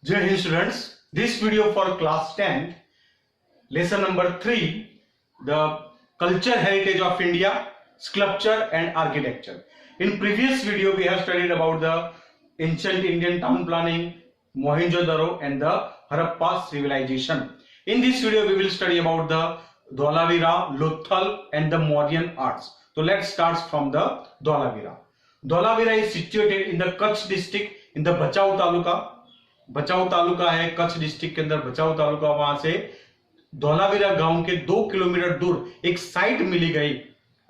Jai Hind students, this video for class 10, lesson number 3, the culture heritage of India, sculpture and architecture. In previous video we have studied about the ancient Indian town planning, Mohenjo-daro and the Harappa civilization. In this video we will study about the Dholavira, Lothal and the Mauryan arts. So let's start from the Dholavira. Dholavira is situated in the Kutch district in the Bachau taluka. बचाव तालुका है Kutch district के अंदर बचाव तालुका। वहां से धौलावीरा गांव के 2 kilometre दूर एक साइट मिली गई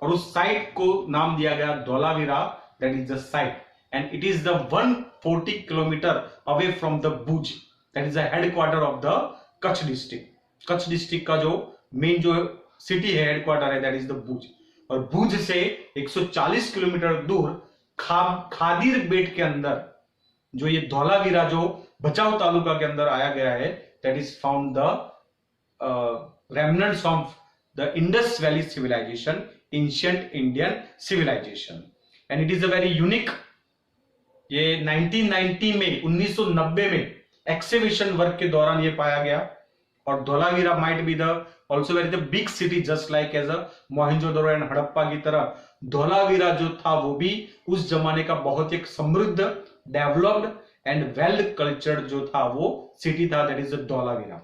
और उस साइट को नाम दिया गया Dholavira. That is the site and it is the 140 kilometre away from the Bhuj. That is the headquarter of the Kutch district. Kutch district का जो मेन जो सिटी है, हेडक्वार्टर है, दैट इज द भुज। और भुज से 140 किलोमीटर दूर खादीर बेट के अंदर जो ये धौलावीरा जो बचाव तालुका के अंदर आया गया है, that is found the remnants of the Indus valley civilization, ancient Indian civilization and it is a very unique. ये 1990 में 1990 में एक्सकेवेशन वर्क के दौरान ये पाया गया। और Dholavira might be the also very the big city just like as a Mohenjodaro and Harappa की तरह धौलावीरा जो था वो भी उस जमाने का बहुत एक समृद्ध, डेवलप्ड and well cultured जो था वो सिटी था। that is the Dholavira.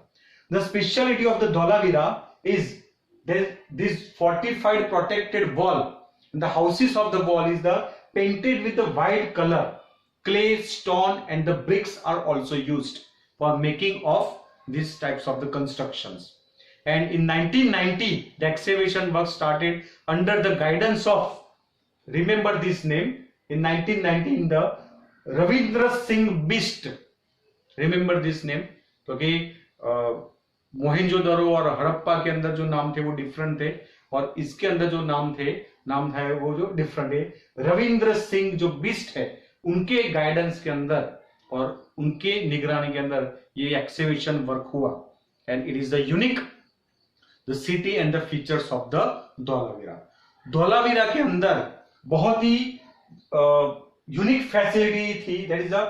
The speciality of the Dholavira is this fortified protected wall. The houses of the wall is the painted with the white color. Clay, stone and the bricks are also used for making of these types of the constructions. And in 1990 the excavation work started under the guidance of, remember this name, in 1990 in the Ravindra Singh Bisht, remember this name. तो कि मोहेंजोदड़ो और हड़प्पा के अंदर जो नाम थे वो different थे और इसके अंदर जो नाम था वो जो डिफरेंट है। रविंद्र सिंह जो बिष्ट है उनके गाइडेंस के अंदर और उनके निगरानी के अंदर ये एक्सकेवेशन वर्क हुआ and it is the unique the city and the features of the Dholavira. Dholavira के अंदर बहुत ही unique facility थी, that is the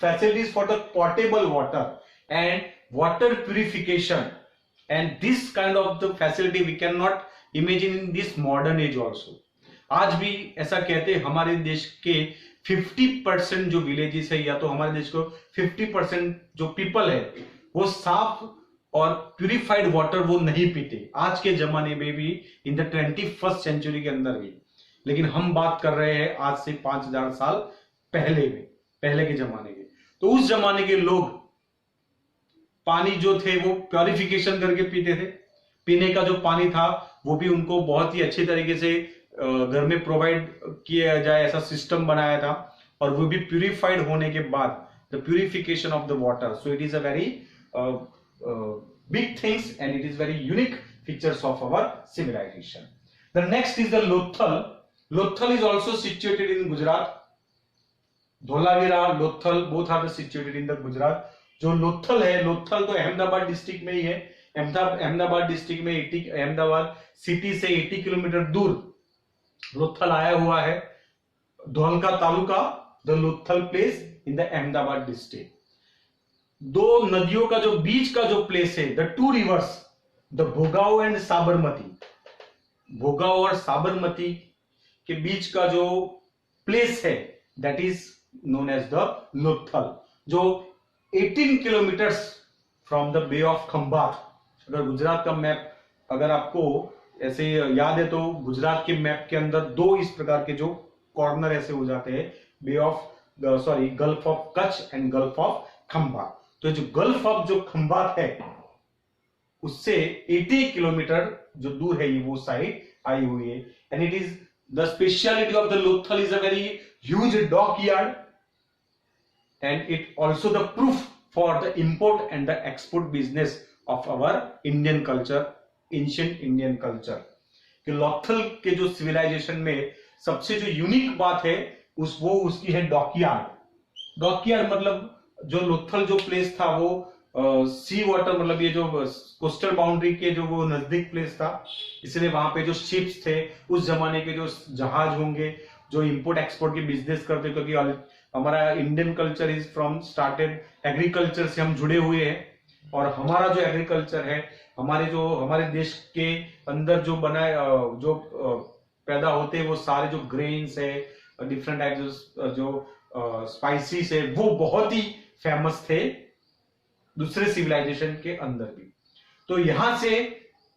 facilities for the potable water and water purification, and this kind of the facility we cannot imagine in this modern age also. आज भी ऐसा कहते हैं हमारे देश के 50% जो विलेजेस है या तो हमारे देश को 50% जो पीपल है वो साफ और प्यूरिफाइड वाटर वो नहीं पीते आज के जमाने में भी, इन द 21st सेंचुरी के अंदर भी। लेकिन हम बात कर रहे हैं आज से 5000 साल पहले के जमाने के। तो उस जमाने के लोग पानी जो थे वो प्योरिफिकेशन करके पीते थे। पीने का जो पानी था वो भी उनको बहुत ही अच्छे तरीके से घर में प्रोवाइड किया जाए ऐसा सिस्टम बनाया था और वो भी प्यूरिफाइड होने के बाद the purification of the water. So it is a very big things and it is very unique features of our civilization. The next is the Lothal. Lothal is also situated in Gujarat. Dholavira, Lothal, both are situated in the Gujarat. जो लोथल है, लोथल तो Ahmedabad district में ही है। Ahmedabad district में Ahmedabad city से 80 kilometre दूर लोथल आया हुआ है। Dholka taluka, the Lothal place in the Ahmedabad district. दो नदियों का जो बीच का जो प्लेस है, the two rivers, the Bhogavo and Sabarmati, Bhogavo और साबरमती के बीच का जो प्लेस है that is known as the Lothal, जो 18 kilometres from the bay of Khambhat. अगर गुजरात का मैप अगर आपको ऐसे याद है तो गुजरात के मैप के अंदर दो इस प्रकार के जो कॉर्नर ऐसे हो जाते हैं, bay of gulf of Kutch and gulf of Khambhat. तो जो गल्फ ऑफ जो खंबात है उससे 80 किलोमीटर जो दूर है ये वो साइड आई हुई है। And it is the speciality of the Lothal is a very huge dockyard and it also the proof for the import and the export business of our Indian culture, ancient Indian culture। कि लोथल के जो civilisation में सबसे जो unique बात है उसकी है डॉकयार्ड। डॉकयार्ड मतलब जो लोथल जो प्लेस था वो सी वाटर, मतलब ये जो कोस्टल बाउंड्री के जो वो नजदीक प्लेस था, इसलिए वहां पे जो शिप्स थे उस जमाने के जो जहाज होंगे जो इंपोर्ट एक्सपोर्ट की बिजनेस करते, क्योंकि हमारा Indian culture is from started agriculture से हम जुड़े हुए हैं, और हमारा जो एग्रीकल्चर है, हमारे देश के अंदर जो बनाए जो पैदा होते हैं वो सारे जो ग्रेन्स है, डिफरेंट टाइप जो स्पाइसीज है, वो बहुत ही फेमस थे दूसरे सिविलाइजेशन के अंदर भी। तो यहां से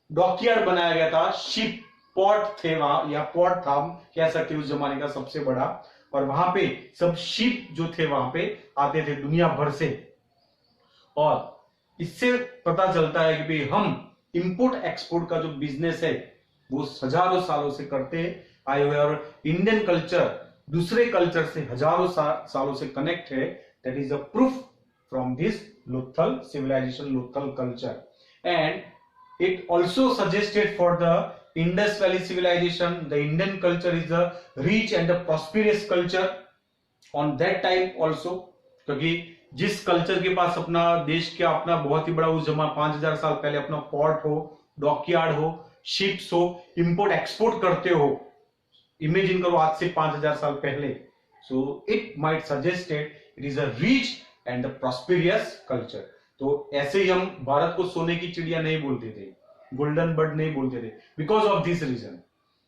डॉकयार्ड बनाया गया था, शिप पोर्ट थे वहां, या पोर्ट था कह सकते उस जमाने का सबसे बड़ा, और वहां पे सब शिप जो थे वहां पे आते थे दुनिया भर से। और इससे पता चलता है कि भाई हम इंपोर्ट एक्सपोर्ट का जो बिजनेस है वो हजारों सालों से करते आए हुए, और इंडियन कल्चर दूसरे कल्चर से हजारों सालों से कनेक्ट है। That is a proof from this Lothal civilization, Lothal culture, and it also suggested for the Indus Valley civilization. The Indian culture is a rich and a prosperous culture on that time also, क्योंकि जिस culture के पास अपना देश का अपना बहुत ही बड़ा उस जमाने 5000 साल पहले अपना पोर्ट हो, डॉकयार्ड हो, शिप्स हो, इंपोर्ट एक्सपोर्ट करते हो, इमेजिन करो आज से 5000 साल पहले। So it might suggested it is a rich and prosperous culture. तो ऐसे ही हम भारत को सोने की चिड़िया नहीं बोलते थे, गोल्डन बर्ड नहीं बोलते थे, बिकॉज ऑफ दिस रीजन।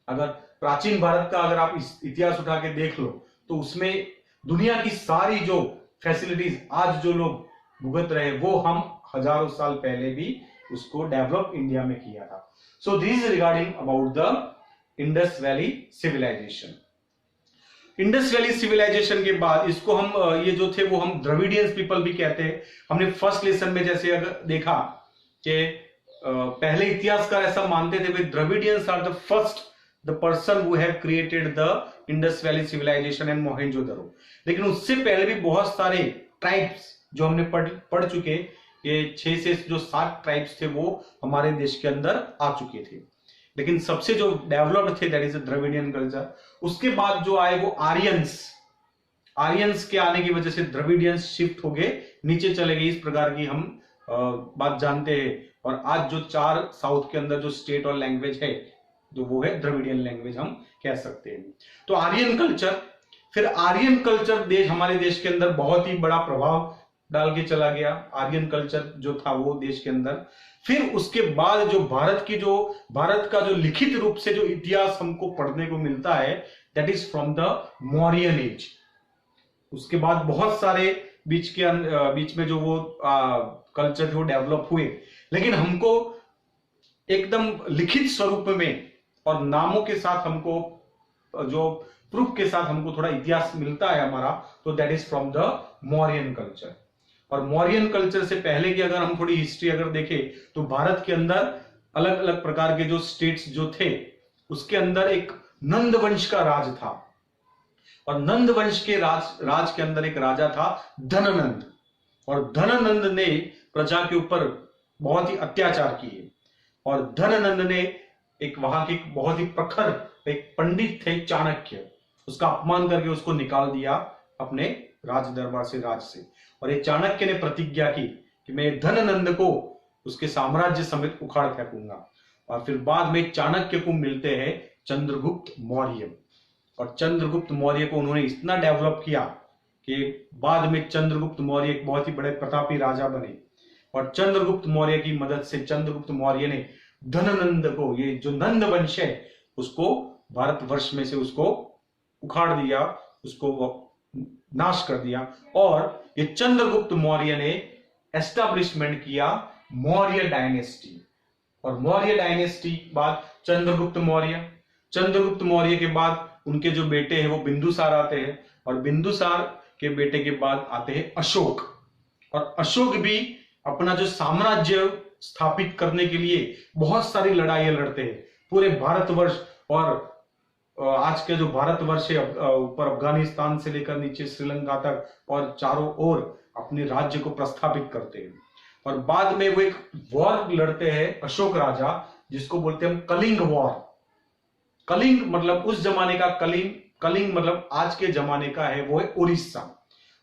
अगर प्राचीन भारत का अगर आप इतिहास उठा के देख लो तो उसमें दुनिया की सारी जो फैसिलिटीज आज जो लोग भुगत रहे वो हम हजारों साल पहले भी उसको डेवलप इंडिया में किया था। So this is regarding about the Indus valley civilization. Indus valley civilization के बाद इसको हम ये जो थे वो हम द्रविडियंस पीपल भी कहते हैं। हमने फर्स्ट लेसन में जैसे अगर देखा कि पहले इतिहासकार ऐसा मानते थे कि Dravidians are the first the person who have created the Indus valley civilisation and Mohenjodaro. लेकिन उससे पहले भी बहुत सारे ट्राइब्स जो हमने पढ़ चुके, ये 6 से जो 7 ट्राइब्स थे वो हमारे देश के अंदर आ चुके थे, लेकिन सबसे जो डेवलप्ड थे that is the Dravidian culture. उसके बाद जो आए वो आर्यंस के आने की वजह से द्रविडियंस शिफ्ट हो गए, नीचे चले गए, इस प्रकार की हम बात जानते हैं। और आज जो 4 साउथ के अंदर जो स्टेट और लैंग्वेज है जो वो है द्रविडियन लैंग्वेज हम कह सकते हैं। तो आर्यन कल्चर, फिर आर्यन कल्चर हमारे देश के अंदर बहुत ही बड़ा प्रभाव डाल के चला गया, आर्यन कल्चर जो था वो देश के अंदर। फिर उसके बाद जो भारत का जो लिखित रूप से जो इतिहास हमको पढ़ने को मिलता है that is from the Mauryan age. उसके बाद बहुत सारे बीच में जो वो कल्चर जो डेवलप हुए, लेकिन हमको एकदम लिखित स्वरूप में और नामों के साथ हमको जो प्रूफ के साथ हमको थोड़ा इतिहास मिलता है हमारा, तो that is from the Mauryan culture. और मौर्यन कल्चर से पहले की अगर हम थोड़ी हिस्ट्री अगर देखें तो भारत के अंदर अलग अलग प्रकार के जो स्टेट्स जो थे उसके अंदर एक नंद वंश का राज था, और नंद वंश के राज के अंदर एक राजा था धननंद, और धननंद ने प्रजा के ऊपर बहुत ही अत्याचार किए, और धननंद ने एक वहां के बहुत ही प्रखर एक पंडित थे चाणक्य, उसका अपमान करके उसको निकाल दिया अपने राज दरबार से, राज से। और ये चाणक्य ने प्रतिज्ञा की कि मैं धननंद को उसके साम्राज्य समेत उखाड़ फेंकूंगा। और फिर बाद में चाणक्य को मिलते हैं चंद्रगुप्त मौर्य, और चंद्रगुप्त मौर्य को उन्होंने इतना डेवलप किया कि बाद में चंद्रगुप्त मौर्य एक बहुत ही बड़े प्रतापी राजा बने। और चंद्रगुप्त मौर्य की मदद से चंद्रगुप्त मौर्य ने धननंद को, ये जो नंद वंश है उसको भारतवर्ष में से उसको उखाड़ दिया, उसको नाश कर दिया। और ये चंद्रगुप्त मौर्य ने एस्टैब्लिशमेंट किया मौर्य डायनेस्टी, और मौर्य डायनेस्टी बाद चंद्रगुप्त मौर्य के बाद उनके जो बेटे हैं वो बिंदुसार आते हैं, और बिंदुसार के बेटे के बाद आते हैं अशोक। और अशोक भी अपना जो साम्राज्य स्थापित करने के लिए बहुत सारी लड़ाइयां लड़ते हैं पूरे भारतवर्ष, और आज के जो भारतवर्ष है ऊपर अफगानिस्तान से लेकर नीचे श्रीलंका तक, और चारों ओर अपने राज्य को प्रस्थापित करते हैं। और बाद में वो एक वॉर लड़ते हैं अशोक राजा, जिसको बोलते हैं हम कलिंग वॉर। कलिंग मतलब उस जमाने का कलिंग मतलब आज के जमाने का है वो है उड़ीसा।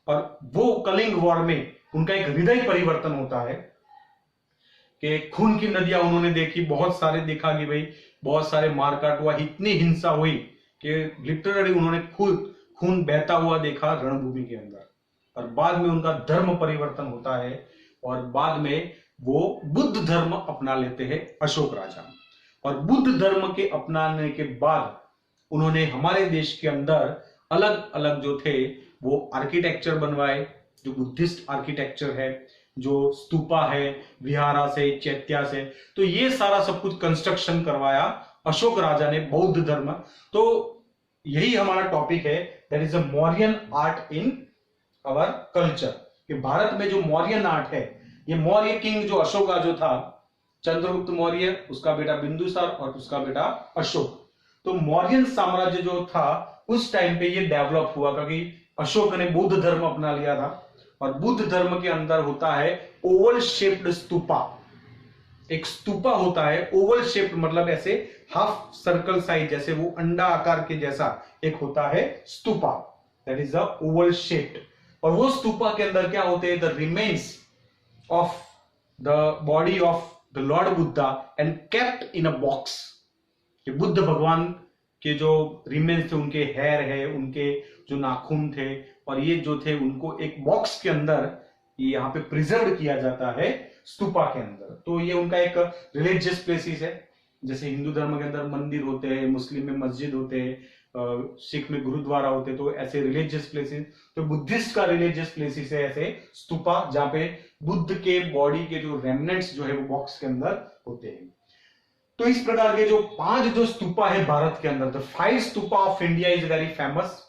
और वो कलिंग वॉर में उनका एक हृदय परिवर्तन होता है कि खून की नदियां उन्होंने देखी, बहुत सारे देखा कि भाई बहुत सारे मारकाट हुआ, इतनी हिंसा हुई कि लिटरली उन्होंने खून बहता हुआ देखा रणभूमि के अंदर, और बाद में उनका धर्म परिवर्तन होता है और बाद में वो बुद्ध धर्म अपना लेते हैं अशोक राजा। और बुद्ध धर्म के अपनाने के बाद उन्होंने हमारे देश के अंदर अलग अलग जो थे वो आर्किटेक्चर बनवाए, जो बुद्धिस्ट आर्किटेक्चर है, जो स्तूपा है विहारा से, चैत्या से, तो ये सारा सब कुछ कंस्ट्रक्शन करवाया अशोक राजा ने बौद्ध धर्म। तो यही हमारा टॉपिक है, that is a Mauryan art in our culture, कि भारत में जो मौर्यन आर्ट है, ये मौर्य किंग जो अशोका जो था, चंद्रगुप्त मौर्य, उसका बेटा बिंदुसार और उसका बेटा अशोक, तो मौर्यन साम्राज्य जो था उस टाइम पे ये डेवलप हुआ क्योंकि अशोक ने बुद्ध धर्म अपना लिया था। और बुद्ध धर्म के अंदर होता है ओवल शेप्ड स्तूपा, एक स्तूपा होता है ओवल शेप्ड, मतलब ऐसे हाफ सर्कल साइज, जैसे वो अंडा आकार के जैसा एक होता है stupa, that is the Oval shaped. और वो स्तूपा के अंदर क्या होते हैं, the remains of the body of the Lord Buddha and kept in a box. कि बुद्ध भगवान के जो रिमेन्स थे, उनके हेयर है, उनके जो नाखून थे और ये जो थे, उनको एक बॉक्स के अंदर यहाँ पे प्रिजर्व किया जाता है स्तूपा के अंदर। तो ये उनका एक रिलीजियस प्लेसेस है, जैसे हिंदू धर्म के अंदर मंदिर होते हैं, मुस्लिम में मस्जिद होते हैं, सिख में गुरुद्वारा होते, तो ऐसे रिलीजियस प्लेसेस। तो बुद्धिस्ट का रिलीजियस प्लेसेस है ऐसे स्तूपा, जहां पे बुद्ध के बॉडी के जो रेमनेंट्स जो है वो बॉक्स के अंदर होते हैं। तो इस प्रकार के जो 5 जो स्तूपा है भारत के अंदर, the 5 stupa of India is very famous.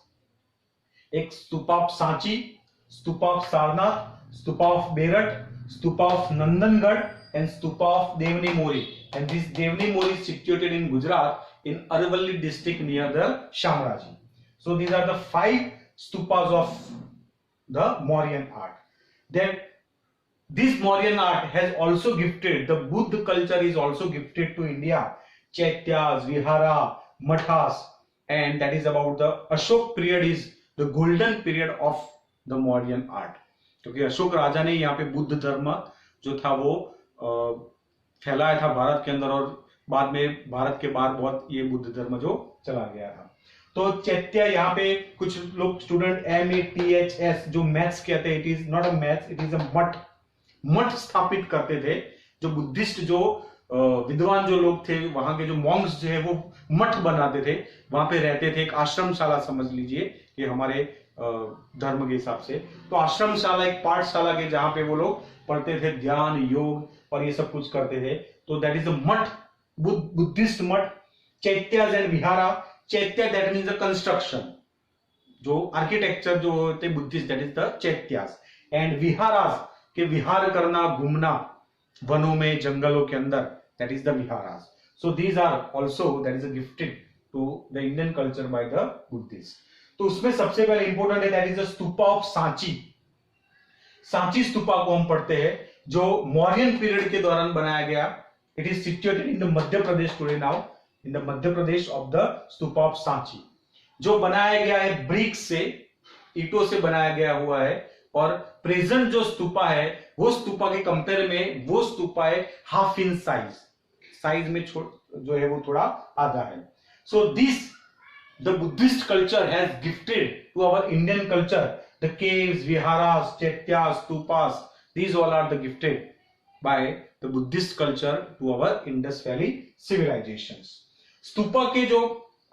एक stupa of Sanchi, stupa of Sarnath, stupa of बेरठ, stupa of Nandangarh and stupa of Devni Mori. And this Devni Mori is situated in Gujarat in Aravalli district near the Shamraji. So these are the 5 stupas of the Mauryan art. Then this Mauryan art has also gifted, the Buddha culture is also gifted to India, Chaityas, Vihara, Mathas, and that is about the Ashok period is the golden period of the Mauryan art. क्योंकि अशोक राजा ने यहाँ पे बुद्ध धर्म जो था वो फैलाया था भारत के अंदर, और बाद में भारत के बाहर बहुत ये बुद्ध धर्म जो चला गया था। तो चैत्य, यहाँ पे कुछ लोग स्टूडेंट MATHS जो मैथ्स कहते हैं, it is not a maths, it is अ मठ। मठ स्थापित करते थे जो बुद्धिस्ट जो विद्वान जो लोग थे, वहां के जो मॉन्क्स जो है वो मठ बनाते थे, वहां पे रहते थे, एक आश्रमशाला समझ लीजिए कि हमारे धर्म के हिसाब से। तो आश्रमशाला एक पाठशाला के जहां पे वो लोग पढ़ते थे, ध्यान योग और ये सब कुछ करते थे। तो that is the math, Buddhist math. Chaityas and vihara, chaitya that means the construction, जो आर्किटेक्चर जो होते Buddhist, that is the chaityas. And viharas के विहार करना, घूमना वनों में, जंगलों के अंदर, that is the viharas. So these are also that is gifted to the Indian culture by the Buddhist. तो उसमें सबसे पहले इंपॉर्टेंट है that is the stupa of Sanchi. Sanchi stupa को हम पढ़ते हैं जो मौर्यन पीरियड के दौरान बनाया गया। It is situated in the Madhya Pradesh today now, in the Madhya Pradesh of the stupa of Sanchi, जो बनाया गया है ब्रिक्स से, ईंटों से बनाया गया हुआ है। और प्रेजेंट जो स्तूपा है वो स्तूपा के कंपेयर में वो स्तूपा है हाफ इंच साइज में जो है वो थोड़ा आधा है। So this the Buddhist culture has gifted to our Indian culture the caves, viharas, chaityas, stupas. These all are the gifted by the Buddhist culture to our Indus Valley civilizations. Stupa के जो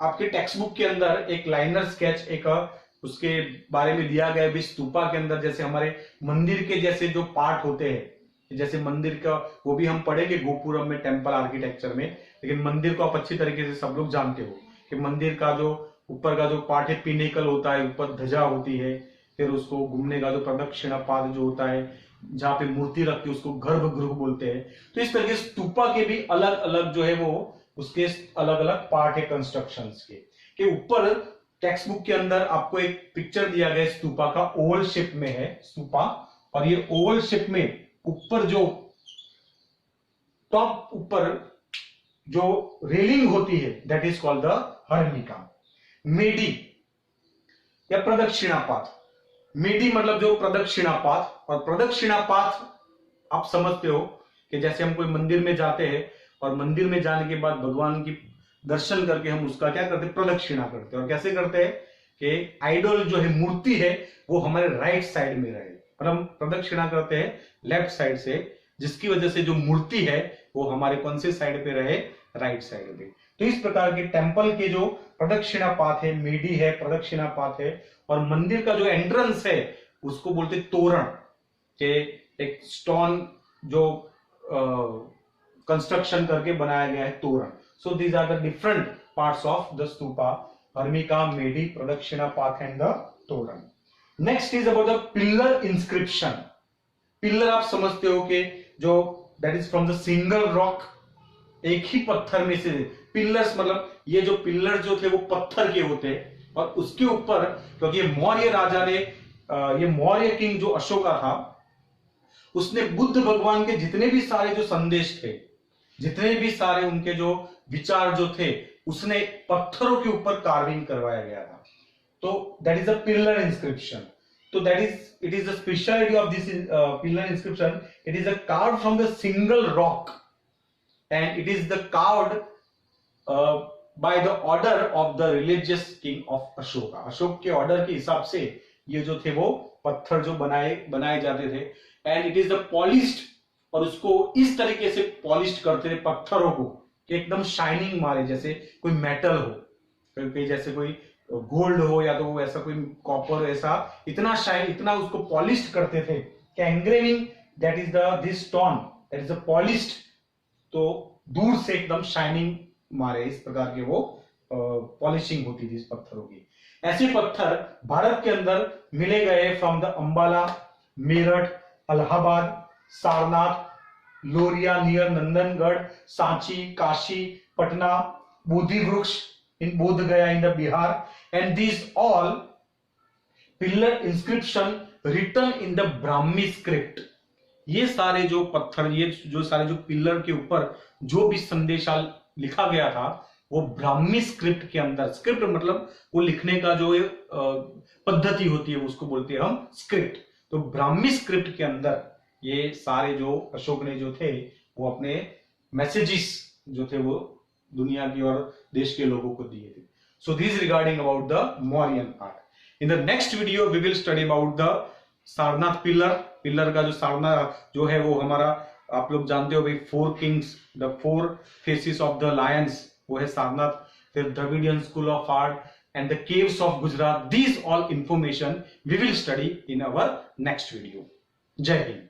आपके टेक्स्ट बुक के अंदर एक liner sketch एक उसके बारे में दिया गया है भी। स्तूपा के अंदर जैसे हमारे मंदिर के जैसे जो पार्ट होते हैं, जैसे मंदिर का वो भी हम पढ़ेंगे गोपुरम में, टेम्पल आर्किटेक्चर में, लेकिन मंदिर को आप अच्छी तरीके से सब लोग जानते हो कि मंदिर का जो ऊपर का जो पार्ट है पिनेकल होता है, ऊपर ध्वजा होती है, फिर उसको घूमने का जो प्रदक्षिणा पाद जो होता है, जहां पे मूर्ति रखती है उसको गर्भगृह बोलते हैं। तो इस तरीके स्तूपा के भी अलग अलग जो है वो उसके अलग अलग पार्ट है कंस्ट्रक्शंस के ऊपर टेक्स्ट बुक के अंदर आपको एक पिक्चर दिया गया स्तूपा का, ओवल शेप में है स्तूपा, और ये ओवल शेप में ऊपर जो टॉप ऊपर जो रेलिंग होती है दैट इज कॉल्ड द हर्निका। मेडी या प्रदक्षिणापात, मेडी मतलब जो प्रदक्षिणापात, और प्रदक्षिणापात आप समझते हो कि जैसे हम कोई मंदिर में जाते हैं और मंदिर में जाने के बाद भगवान की दर्शन करके हम उसका क्या करते हैं, प्रदक्षिणा करते हैं। और कैसे करते हैं कि आइडल जो है, मूर्ति है, वो हमारे राइट साइड में रहे, और हम प्रदक्षिणा करते हैं लेफ्ट साइड से, जिसकी वजह से जो मूर्ति है वो हमारे कौन से साइड पे रहे, राइट साइड पे। तो इस प्रकार के टेम्पल के जो प्रदक्षिणा पाथ है, मेडी है, प्रदक्षिणा पाथ है, और मंदिर का जो एंट्रेंस है उसको बोलते तोरण, के एक स्टोन जो कंस्ट्रक्शन करके बनाया गया है torana. So these are the different parts of the stupa, harmika, medhi, pradakshina path and the torana. Next is about the pillar inscription. Pillar आप समझते हो कि जो that is from the single rock, एक ही पत्थर में से। पिलर्स मतलब ये जो पिलर जो थे वो पत्थर के होते, और उसके ऊपर, क्योंकि ये मौर्य राजा ने, ये मौर्य किंग जो अशोका था, उसने बुद्ध भगवान के जितने भी सारे जो संदेश थे, जितने भी सारे उनके जो विचार जो थे, उसने पत्थरों के ऊपर कार्विंग करवाया गया था। तो that is a pillar inscription. तो that is, it is the speciality of this pillar inscription. It is a carve from the single rock and it is the carved by the order of the religious king of Ashoka. Ashoka के order के हिसाब से ये जो थे वो पत्थर जो बनाए जाते थे, and it is the polished, और उसको इस तरीके से पॉलिश करते थे पत्थरों को कि एकदम शाइनिंग मारे, जैसे कोई मेटल हो, कोई जैसे कोई गोल्ड हो, या तो ऐसा कोई कॉपर, ऐसा इतना शाइन, इतना उसको पॉलिश करते थे कि engraving that is the this stone that is the polished, तो दूर से एकदम शाइनिंग मारे, इस प्रकार के वो पॉलिशिंग होती थी इस पत्थरों की। ऐसे पत्थर भारत के अंदर मिले गए from the Ambala, Meerut, Allahabad, Sarnath, Lauriya near Nandangarh, Sanchi, Kashi, Patna, Bodhi vriksha in Bodh Gaya in the Bihar, and these all pillar inscription written in the Brahmi script। ये सारे जो पत्थर, ये जो सारे जो पिलर के ऊपर जो भी संदेशा लिखा गया था, वो ब्राह्मी स्क्रिप्ट के अंदर, स्क्रिप्ट मतलब वो लिखने का जो पद्धति होती है उसको बोलते हैं हम स्क्रिप्ट। तो ब्राह्मी स्क्रिप्ट के अंदर ये सारे जो अशोक ने जो थे वो अपने मैसेजेस जो थे वो दुनिया की और देश के लोगों को दिए थे। So this regarding about the Mauryan art. In the next video we will study about the Sarnath pillar. Pillar का जो सारनाथ जो है वो हमारा, आप लोग जानते हो भाई, 4 kings, the 4 faces of the lions, वो है सारनाथ। फिर Dravidian school of art and the caves of Gujarat. These all information we will study in our next video. जय हिंद।